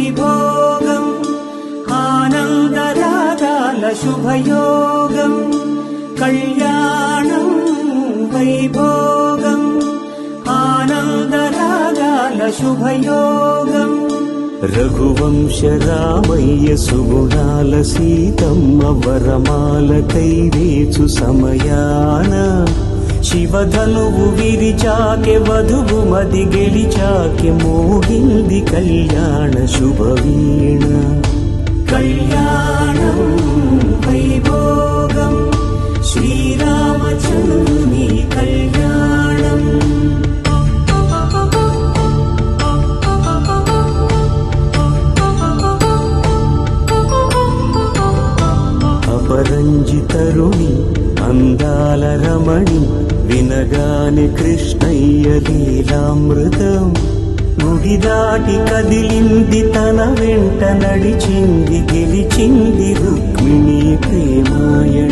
వైభోగం ఆనందరాగాల శుభయోగం కళ్యాణం వైభోగం ఆనందరాగాల శుభయోగం రఘువంశ రామయ్య సుగుణాల సీతమ్మ వరమాల కైవేచు సమయాన శివధనువు విరిచాకె వధువు మది గెలిచాకె మోగింది కళ్యాణ శుభవీణ కళ్యాణం వైభోగం శ్రీరామచంద్రుని కళ్యాణం అపరంజితరుణి అందాల రమణి వినగాని కృష్ణయ్య లీలామృతం గుడి దాటి కదిలింది తన వెంట నడిచింది గెలిచింది రుక్మిణి ప్రేమాయణం